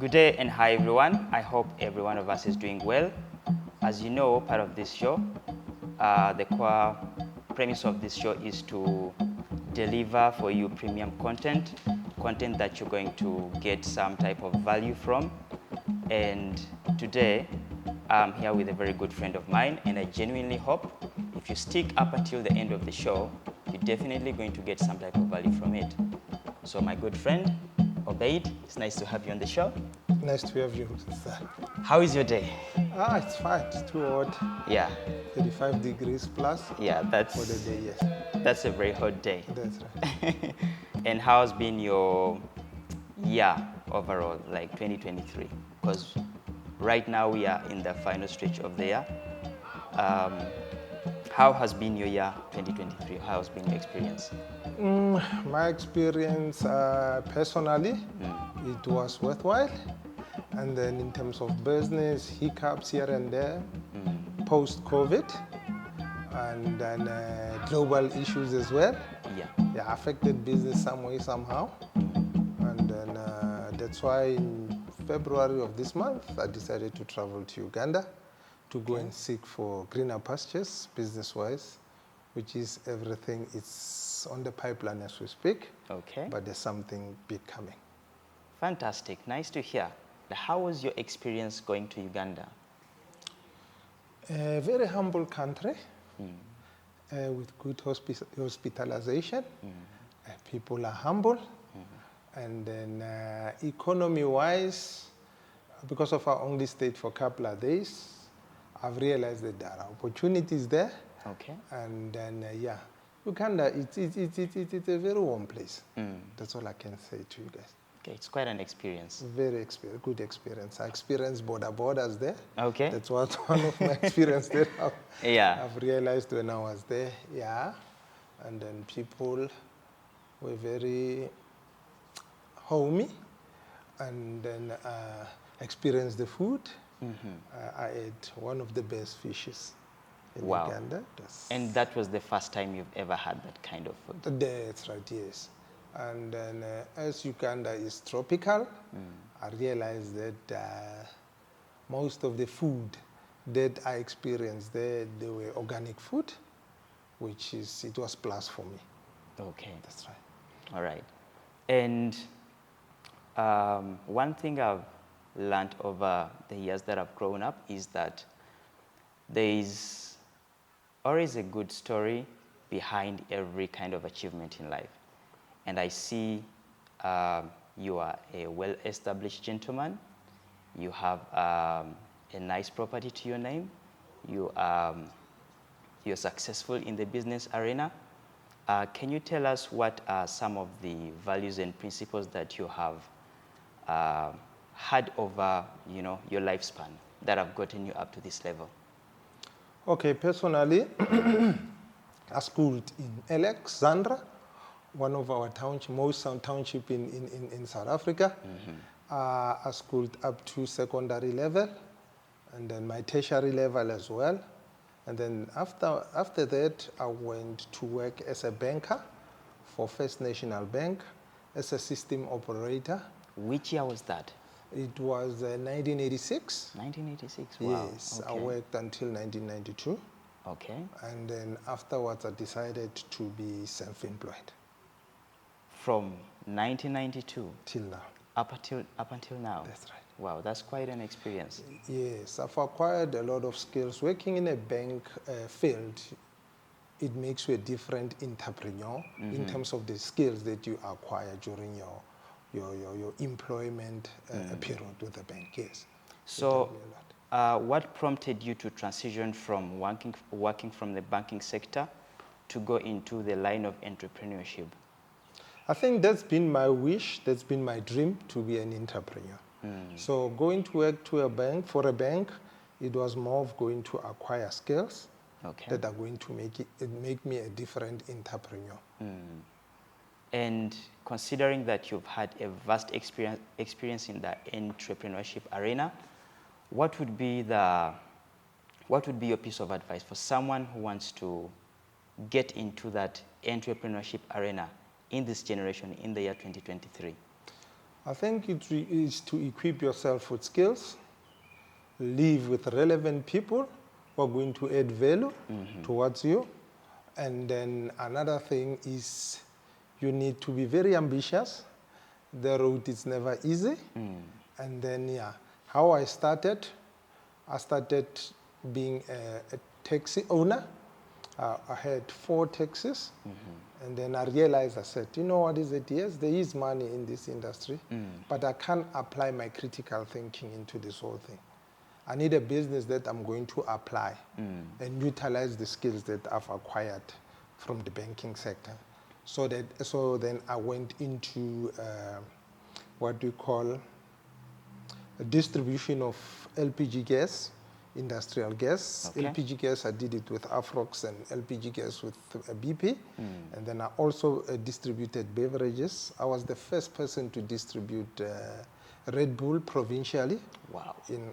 Good day and hi everyone. I hope every one of us is doing well. As you know, part of this show, the core premise of this show is to deliver for you premium content that you're going to get some type of value from. And today, I'm here with a very good friend of mine, and I genuinely hope if you stick up until the end of the show, you're definitely going to get some type of value from it. So my good friend, Obaid, it's nice to have you on the show. Nice to have you, sir. How is your day? It's fine. It's too hot. Yeah. 35 degrees plus. Yeah, that's for the day, yes. That's a very hot day. That's right. And how's been your year overall, like 2023? Because right now we are in the final stretch of the year. How has been your year 2023? How has been your experience? My experience personally, it was worthwhile. And then in terms of business, hiccups here and there, post-COVID, and then global issues as well. Yeah, affected business some way, somehow. And then that's why in February of this month, I decided to travel to Uganda to go and seek for greener pastures, business-wise, which is everything. It's on the pipeline as we speak. Okay. But there's something big coming. Fantastic. Nice to hear. How was your experience going to Uganda? A very humble country with good hospitalization. People are humble. And then economy-wise, because of our only stayed for a couple of days, I've realized that there are opportunities there. Okay. And then, Uganda, it's a very warm place. That's all I can say to you guys. Okay, it's quite an experience. Very good experience. I experienced borders there. Okay. That's one of my experiences there. I've realized when I was there. Yeah. And then people were very homey. And then experienced the food. I ate one of the best fishes in Uganda. And that was the first time you've ever had that kind of food? That's right, yes. And then as Uganda is tropical, I realized that most of the food that I experienced there, they were organic food, it was plus for me. Okay. That's right. All right. And one thing I've learned over the years that I've grown up is that there is always a good story behind every kind of achievement in life. And I see you are a well-established gentleman. You have a nice property to your name. You're successful in the business arena. Can you tell us what are some of the values and principles that you have had over, your lifespan that have gotten you up to this level? Okay, personally, I schooled in Alexandria, one of our most township in South Africa. I schooled up to secondary level, and then my tertiary level as well. And then after that, I went to work as a banker for First National Bank as a system operator. Which year was that? It was 1986. 1986, wow. Yes, okay. I worked until 1992. Okay. And then afterwards, I decided to be self-employed. From 1992? Till now. Up until now? That's right. Wow, that's quite an experience. Yes, I've acquired a lot of skills. Working in a bank field, it makes you a different entrepreneur in terms of the skills that you acquire during your employment period with the bank, yes. So, what prompted you to transition from working from the banking sector to go into the line of entrepreneurship? I think that's been my wish, that's been my dream, to be an entrepreneur. So going to work for a bank, it was more of going to acquire skills that are going to make me a different entrepreneur. And considering that you've had a vast experience in the entrepreneurship arena, what would be your piece of advice for someone who wants to get into that entrepreneurship arena in this generation, in the year 2023? I think it is to equip yourself with skills, live with relevant people who are going to add value towards you. And then another thing is you need to be very ambitious. The road is never easy. And then, yeah, how I started being a taxi owner. I had 4 taxis. And then I realized, I said, you know what is it? Yes, there is money in this industry, but I can't apply my critical thinking into this whole thing. I need a business that I'm going to apply and utilize the skills that I've acquired from the banking sector. So then I went into what we call a distribution of LPG gas, industrial gas. Okay. LPG gas, I did it with Afrox, and LPG gas with BP. And then I also distributed beverages. I was the first person to distribute Red Bull provincially. Wow. in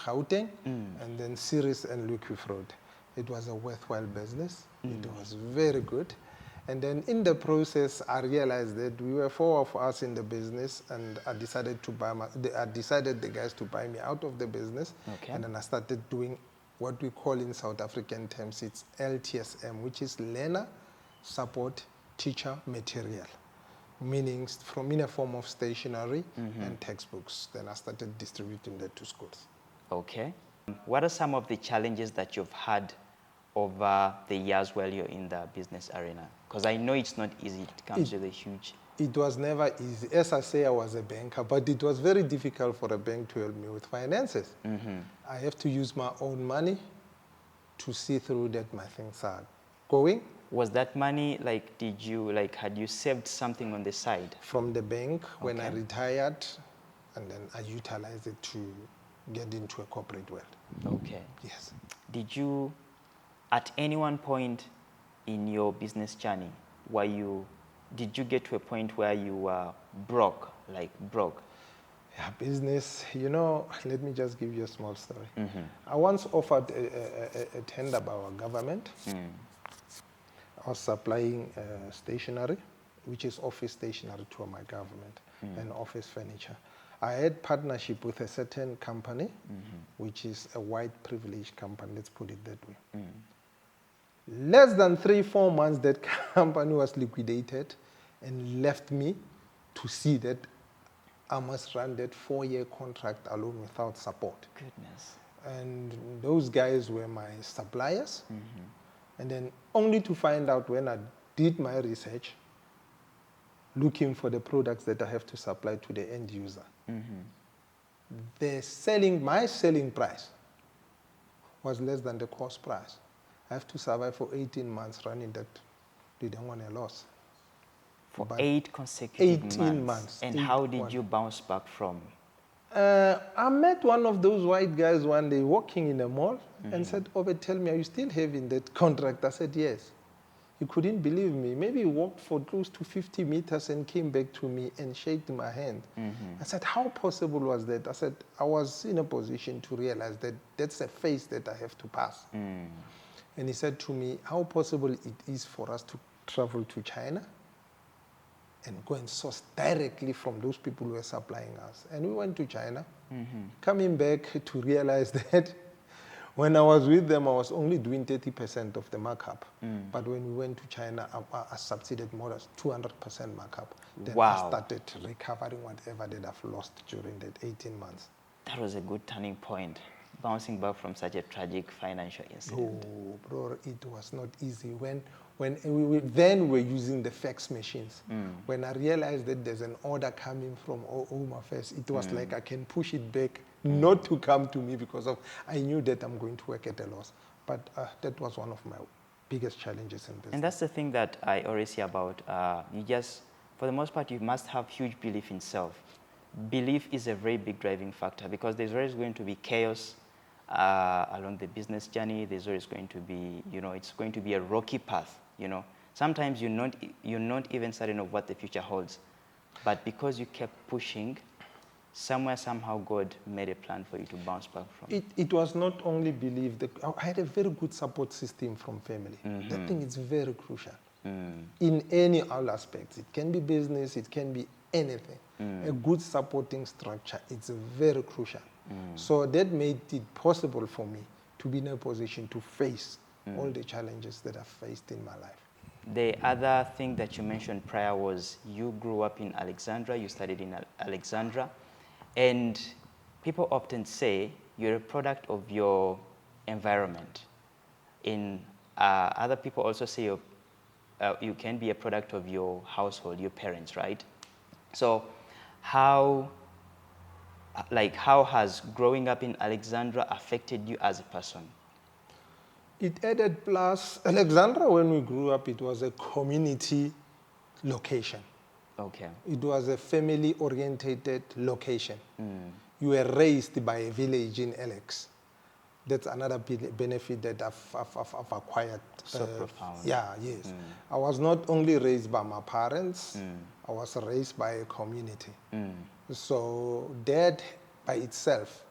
Gauteng, and then Ceres and Liquifruit. It was a worthwhile business. It was very good. And then in the process, I realized that we were 4 of us in the business, and I decided the guys to buy me out of the business. Okay. And then I started doing what we call in South African terms, it's LTSM, which is Learner Support Teacher Material, meaning in a form of stationery and textbooks. Then I started distributing that to schools. Okay. What are some of the challenges that you've had over the years while you're in the business arena? Because I know it's not easy. It comes with a huge... It was never easy. As I say, I was a banker, but it was very difficult for a bank to help me with finances. I have to use my own money to see through that my things are going. Was that money, had you saved something on the side? From the bank when I Okay. retired, and then I utilized it to get into a corporate world. Okay. Yes. Did you, at any one point in your business journey, did you get to a point where you were broke? Yeah, business, let me just give you a small story. I once offered a tender by our government. I was supplying stationery, which is office stationery to my government, and office furniture. I had partnership with a certain company, which is a white privileged company, let's put it that way. Less than 3-4 months, that company was liquidated and left me to see that I must run that 4-year contract alone without support. Goodness. And those guys were my suppliers. And then only to find out when I did my research, looking for the products that I have to supply to the end user. My selling price was less than the cost price. I have to survive for 18 months running that. Didn't want a loss. For But 8 consecutive 18 months. And how did you bounce back from? I met one of those white guys one day walking in a mall and said, "Obe, tell me, are you still having that contract?" I said, "Yes." He couldn't believe me. Maybe he walked for close to 50 meters and came back to me and shook my hand. I said, "How possible was that?" I said, "I was in a position to realize that that's a phase that I have to pass." And he said to me, "How possible it is for us to travel to China and go and source directly from those people who are supplying us." And we went to China, coming back to realize that when I was with them, I was only doing 30% of the markup. But when we went to China, I succeeded more than 200% markup. Then Wow. I started recovering whatever that I've lost during that 18 months. That was a good turning point, bouncing back from such a tragic financial incident. Oh, bro, it was not easy. Then we're using the fax machines. When I realized that there's an order coming from Home Affairs, it was like I can push it back, not to come to me because I knew that I'm going to work at a loss. But that was one of my biggest challenges in business. And that's the thing that I always say about, for the most part, you must have huge belief in self. Belief is a very big driving factor because there's always going to be chaos along the business journey. There's always going to be, it's going to be a rocky path, Sometimes you're not even certain of what the future holds. But because you kept pushing, somehow God made a plan for you to bounce back from. It was not only belief. I had a very good support system from family. That thing is very crucial. In any all aspects. It can be business, it can be anything. a good supporting structure, it's very crucial. So that made it possible for me to be in a position to face all the challenges that I've faced in my life. The other thing that you mentioned prior was you grew up in Alexandria, you studied in Alexandria, and people often say you're a product of your environment. Other people also say you can be a product of your household, your parents, right? So how has growing up in Alexandria affected you as a person? It added plus, Alexandria, when we grew up, it was a community location. Okay. It was a family-oriented location. You were raised by a village in Alex. That's another benefit that I've acquired. So profound. Yeah, yes. I was not only raised by my parents, I was raised by a community. So that by itself,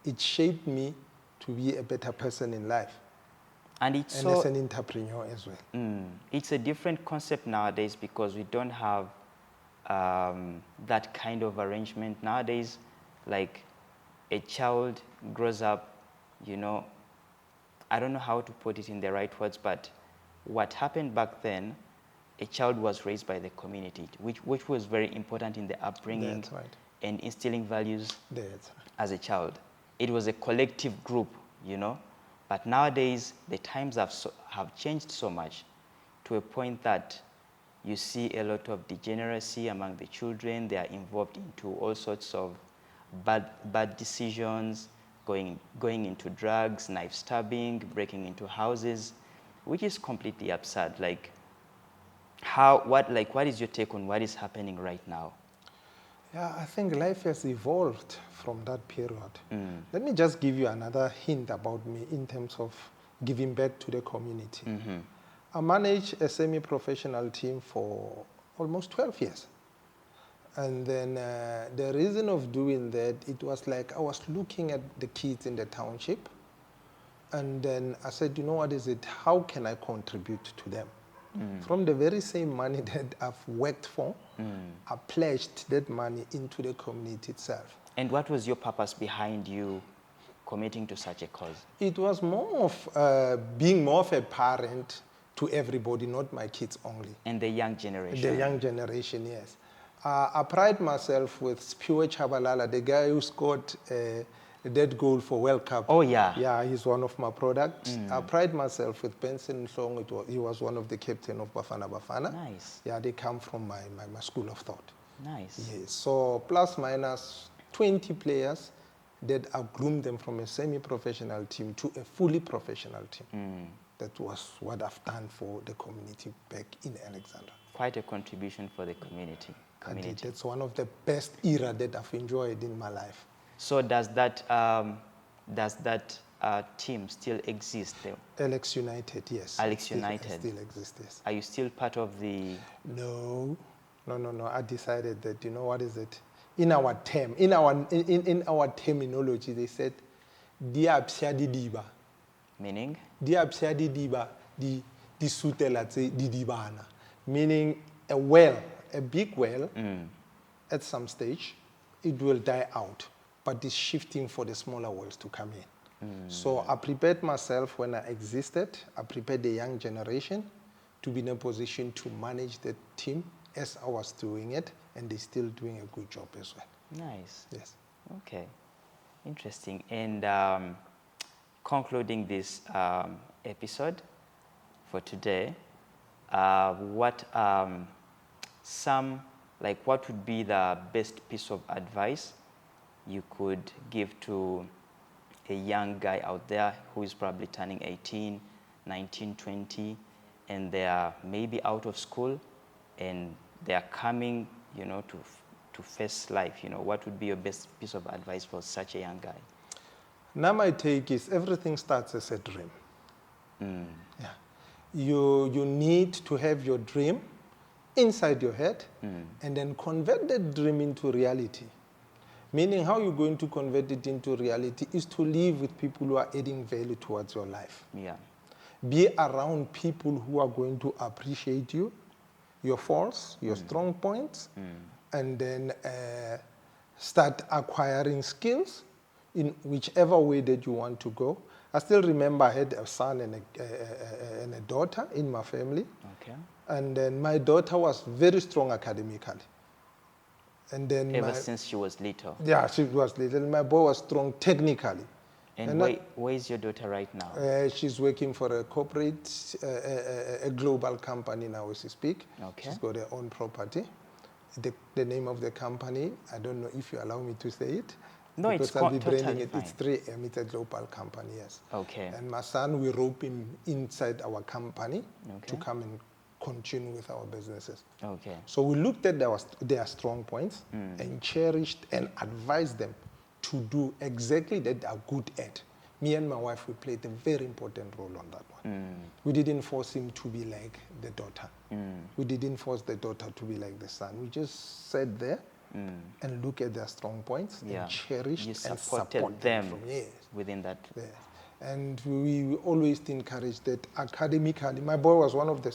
it shaped me to be a better person in life. And as an entrepreneur as well. It's a different concept nowadays because we don't have that kind of arrangement. Nowadays, like a child grows up, you know, I don't know how to put it in the right words, but what happened back then, a child was raised by the community, which was very important in the upbringing. That's right. And instilling values That's right. as a child. It was a collective group, you know. But nowadays, the times have changed so much to a point that you see a lot of degeneracy among the children. They are involved into all sorts of bad decisions, going into drugs, knife stabbing, breaking into houses, which is completely absurd. Like, what is your take on what is happening right now? Yeah, I think life has evolved from that period. Let me just give you another hint about me in terms of giving back to the community. I managed a semi-professional team for almost 12 years. And then the reason of doing that, it was like I was looking at the kids in the township, and then I said, you know what is it? How can I contribute to them? From the very same money that I've worked for, I pledged that money into the community itself. And what was your purpose behind you committing to such a cause? It was more of being more of a parent to everybody, not my kids only. And the young generation. The young generation, yes. I pride myself with Sphiwe Tshabalala, the guy who scored that goal for World Cup. Oh, yeah. Yeah, he's one of my products. I pride myself with Benson Hlong. He was one of the captain of Bafana Bafana. Nice. Yeah, they come from my school of thought. Nice. Yes, so plus minus 20 players that I groomed them from a semi-professional team to a fully professional team. That was what I've done for the community back in Alexandria. Quite a contribution for the community. That's one of the best era that I've enjoyed in my life. So does that team still exist? Alex United, yes. Alex United still exists, yes. Are you still part of the? No. I decided that, you know, what is it? In our term, in our terminology, they said, diba. Meaning? Diba, di sutela tse di dibana. Meaning a well, a big well, at some stage, it will die out, but it's shifting for the smaller wells to come in. So I prepared myself when I existed. I prepared the young generation to be in a position to manage the team as I was doing it, and they're still doing a good job as well. Nice. Yes. Okay. Interesting. And concluding this episode for today, what would be the best piece of advice you could give to a young guy out there who is probably turning 18, 19, 20, and they are maybe out of school and they are coming, you know, to face life? You know, what would be your best piece of advice for such a young guy? Now my take is everything starts as a dream. Yeah. You need to have your dream inside your head and then convert that dream into reality. Meaning how you're going to convert it into reality is to live with people who are adding value towards your life. Yeah. Be around people who are going to appreciate you, your faults, your strong points, and then start acquiring skills in whichever way that you want to go. I still remember I had a son and a daughter in my family. Okay. And then my daughter was very strong academically. And then Ever since she was little? Yeah, she was little. My boy was strong technically. And where is your daughter right now? She's working for a corporate, a global company now as we speak. Okay. She's got her own property. The name of the company, I don't know if you allow me to say it. No, because it's I'll be totally branding it. fine. It's 3M. It's a global company, yes. Okay. And my son, we rope him inside our company to Okay. come and continue with our businesses. Okay. So we looked at their strong points and cherished and advised them to do exactly that they are good at. Me and my wife, we played a very important role on that one. We didn't force him to be like the daughter. We didn't force the daughter to be like the son. We just sat there and look at their strong points and cherished You and supported them Yes. within that. Yes. And we always encouraged that academically. My boy was one of the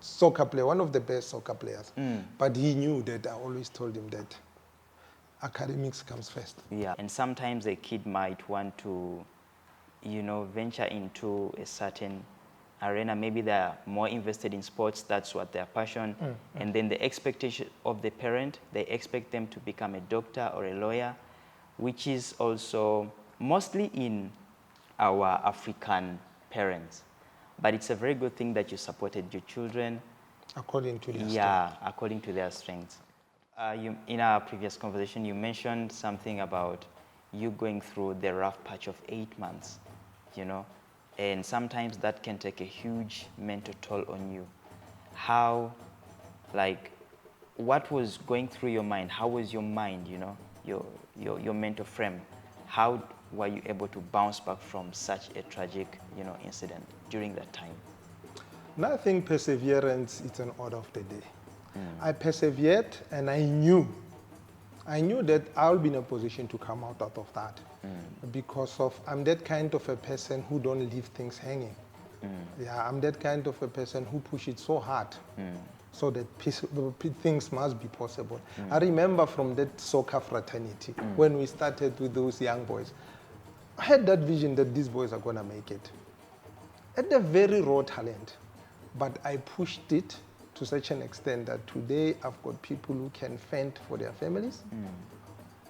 soccer player, one of the best soccer players. But he knew that I always told him that academics comes first. Yeah, and sometimes a kid might want to, venture into a certain arena. Maybe they're more invested in sports, that's what their passion. And then the expectation of the parent, they expect them to become a doctor or a lawyer, which is also mostly in our African parents. But it's a very good thing that you supported your children. According to their according to their strengths. In our previous conversation, you mentioned something about you going through the rough patch of 8 months, and sometimes that can take a huge mental toll on you. What was going through your mind? How was your mind, your mental frame? How were you able to bounce back from such a tragic, incident during that time? Nothing perseverance, it's an order of the day. I persevered and I knew that I'll be in a position to come out of that because I'm that kind of a person who don't leave things hanging. Yeah, I'm that kind of a person who push it so hard so that things must be possible. I remember from that soccer fraternity when we started with those young boys, I had that vision that these boys are going to make it. At a very raw talent, but I pushed it to such an extent that today I've got people who can fend for their families,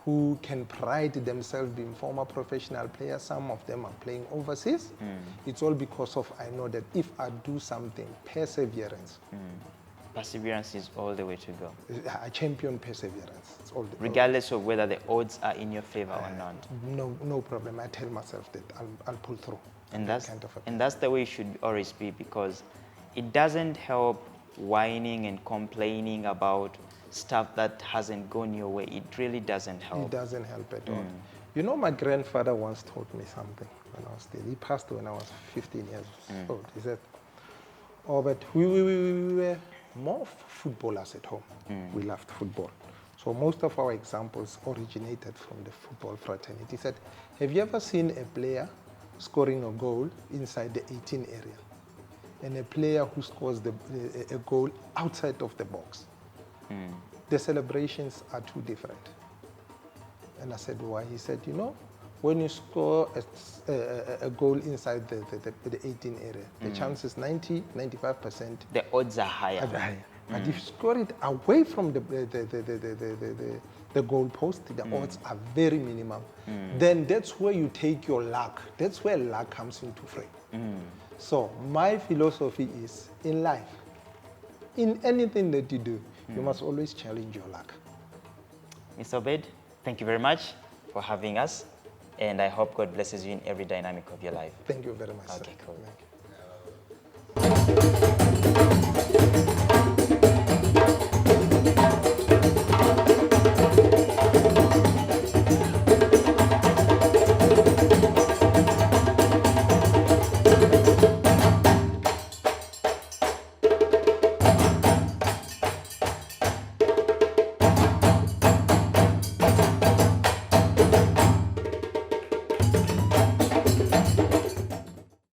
who can pride themselves being former professional players. Some of them are playing overseas. It's all because of, I know that if I do something, perseverance. Perseverance is all the way to go. I champion perseverance. It's all regardless of whether the odds are in your favor or not. No problem. I tell myself that I'll pull through. And that's the way it should always be, because it doesn't help whining and complaining about stuff that hasn't gone your way. It really doesn't help. It doesn't help at all. My grandfather once taught me something when I was still. He passed when I was 15 years old. He said, but we were more footballers at home. We loved football. So most of our examples originated from the football fraternity. He said, have you ever seen a player scoring a goal inside the 18 area and a player who scores a goal outside of the box? The celebrations are too different. And I said, why? He said, when you score a goal inside the 18 area, the chances 95%. The odds are higher. But if you score it away from the goal post, the odds are very minimal. Then that's where you take your luck. That's where luck comes into frame. So my philosophy is, in life, in anything that you do, you must always challenge your luck. Mr. Obed, thank you very much for having us, and I hope God blesses you in every dynamic of your life. Thank you very much. Okay, sir. cool. Thank you.